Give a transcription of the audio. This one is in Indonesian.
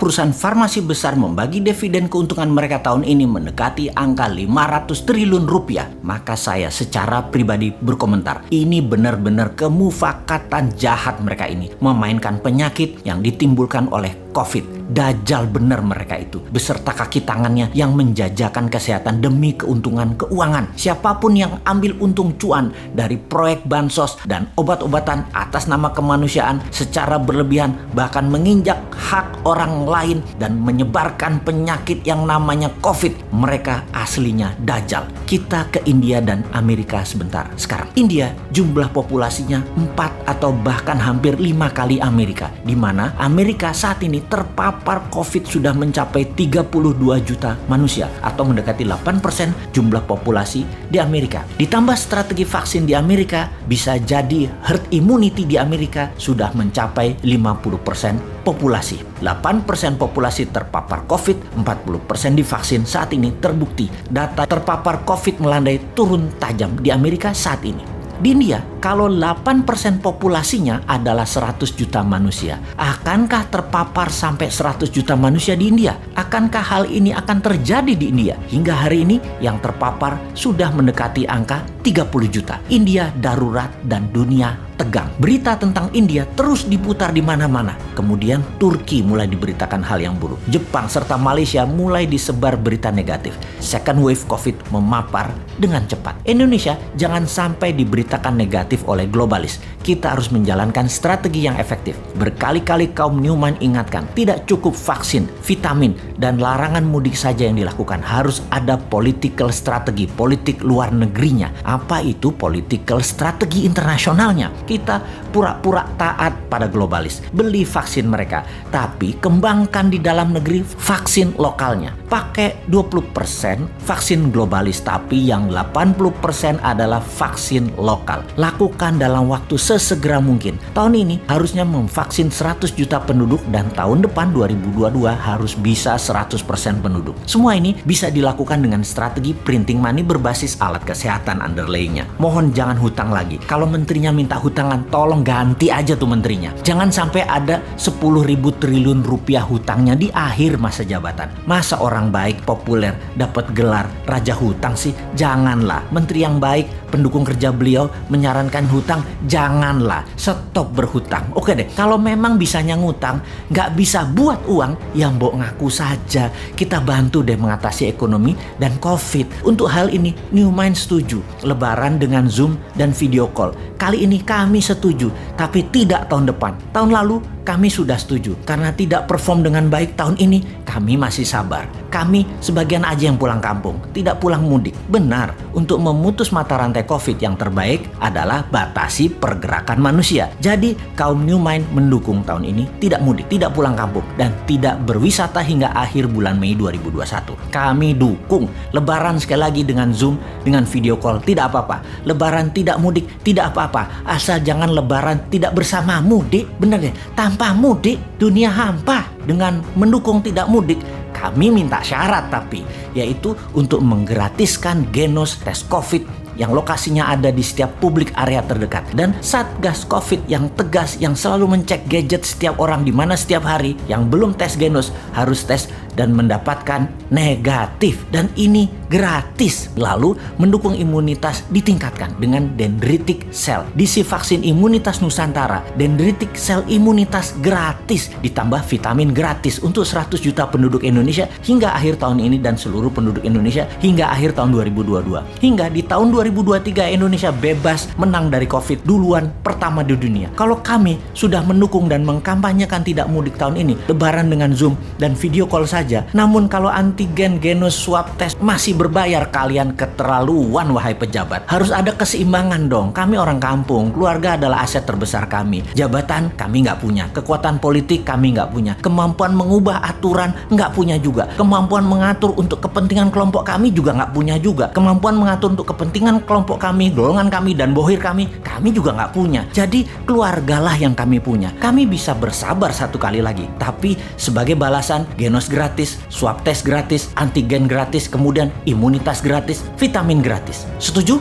perusahaan farmasi besar membagi dividen keuntungan mereka tahun ini mendekati angka 500 triliun rupiah, maka saya secara pribadi berkomentar, ini benar-benar kemufakatan jahat mereka ini, memainkan penyakit yang ditimbulkan oleh COVID. Dajjal benar mereka itu, beserta kaki tangannya yang menjajakan kesehatan demi keuntungan keuangan. Siapapun yang ambil untung cuan dari proyek bansos dan obat-obatan atas nama kemanusiaan secara berlebihan, bahkan menginjak hak orang lain dan menyebarkan penyakit yang namanya COVID, mereka aslinya Dajjal. Kita ke India dan Amerika sebentar sekarang. India jumlah populasinya 4 atau bahkan hampir 5 kali Amerika, di mana Amerika saat ini terpapar COVID sudah mencapai 32 juta manusia atau mendekati 8% jumlah populasi di Amerika. Ditambah strategi vaksin di Amerika, bisa jadi herd immunity di Amerika sudah mencapai 50% populasi. 8% populasi terpapar COVID, 40% divaksin. Saat ini terbukti data terpapar COVID melandai turun tajam di Amerika saat ini. Di India, kalau 8% populasinya adalah 100 juta manusia, akankah terpapar sampai 100 juta manusia di India? Akankah hal ini akan terjadi di India? Hingga hari ini yang terpapar sudah mendekati angka 30 juta. India darurat dan dunia tegang. Berita tentang India terus diputar di mana-mana. Kemudian Turki mulai diberitakan hal yang buruk. Jepang serta Malaysia mulai disebar berita negatif. Second wave COVID memapar dengan cepat. Indonesia jangan sampai diberitakan negatif oleh globalis. Kita harus menjalankan strategi yang efektif. Berkali-kali kaum Newman ingatkan, tidak cukup vaksin, vitamin, dan larangan mudik saja yang dilakukan. Harus ada political strategi, politik luar negerinya. Apa itu political strategi internasionalnya? Kita pura-pura taat pada globalis, beli vaksin mereka, tapi kembangkan di dalam negeri vaksin lokalnya. Pakai 20% vaksin globalis, tapi yang 80% adalah vaksin lokal. Lakukan dalam waktu sesegera mungkin. Tahun ini harusnya memvaksin 100 juta penduduk dan tahun depan 2022 harus bisa 100% penduduk. Semua ini bisa dilakukan dengan strategi printing money berbasis alat kesehatan underlaynya. Mohon jangan hutang lagi. Kalau menterinya minta hutangan, tolong ganti aja tuh menterinya. Jangan sampai ada 10.000 triliun rupiah hutangnya di akhir masa jabatan. Masa orang baik populer dapat gelar raja hutang sih? Janganlah. Menteri yang baik, pendukung kerja beliau menyarankan hutang, janganlah. Stop berhutang. Oke deh, kalau memang bisanya ngutang, nggak bisa buat uang, ya mbok ngaku saja. Kita bantu deh mengatasi ekonomi dan COVID. Untuk hal ini, New Mind setuju. Lebaran dengan Zoom dan video call. Kali ini kami setuju, tapi tidak tahun depan. Tahun lalu kami sudah setuju. Karena tidak perform dengan baik tahun ini, kami masih sabar. Kami sebagian aja yang pulang kampung, tidak pulang mudik. Benar, untuk memutus mata rantai COVID yang terbaik adalah batasi pergerakan manusia. Jadi kaum New Mind mendukung tahun ini tidak mudik, tidak pulang kampung, dan tidak berwisata hingga akhir bulan Mei 2021. Kami dukung Lebaran sekali lagi dengan Zoom, dengan video call, tidak apa-apa. Lebaran tidak mudik, tidak apa-apa. Asal jangan Lebaran tidak bersama mudik. Bener deh, tanpa mudik dunia hampa. Dengan mendukung tidak mudik, kami minta syarat tapi, yaitu untuk menggratiskan Genos tes COVID yang lokasinya ada di setiap publik area terdekat, dan Satgas COVID yang tegas yang selalu mencek gadget setiap orang di mana setiap hari. Yang belum tes Genos harus tes dan mendapatkan negatif, dan ini gratis. Lalu mendukung imunitas ditingkatkan dengan dendritic cell. Diisi vaksin imunitas Nusantara, dendritic cell imunitas gratis, ditambah vitamin gratis untuk 100 juta penduduk Indonesia hingga akhir tahun ini dan seluruh penduduk Indonesia hingga akhir tahun 2022. Hingga di tahun 2023 Indonesia bebas menang dari COVID duluan pertama di dunia. Kalau kami sudah mendukung dan mengkampanyekan tidak mudik tahun ini, Lebaran dengan Zoom dan video call saja. Namun kalau antigen, Genos, swab test masih berbayar, kalian keterlaluan wahai pejabat. Harus ada keseimbangan dong. Kami orang kampung, keluarga adalah aset terbesar kami. Jabatan kami nggak punya, kekuatan politik kami nggak punya, kemampuan mengubah aturan nggak punya juga, kemampuan mengatur untuk kepentingan kelompok kami juga nggak punya juga, kemampuan mengatur untuk kepentingan kelompok kami, golongan kami, dan bohir kami juga nggak punya. Jadi keluargalah yang kami punya. Kami bisa bersabar satu kali lagi, tapi sebagai balasan Genos gratis, swab test gratis, antigen gratis, kemudian imunitas gratis, vitamin gratis. Setuju?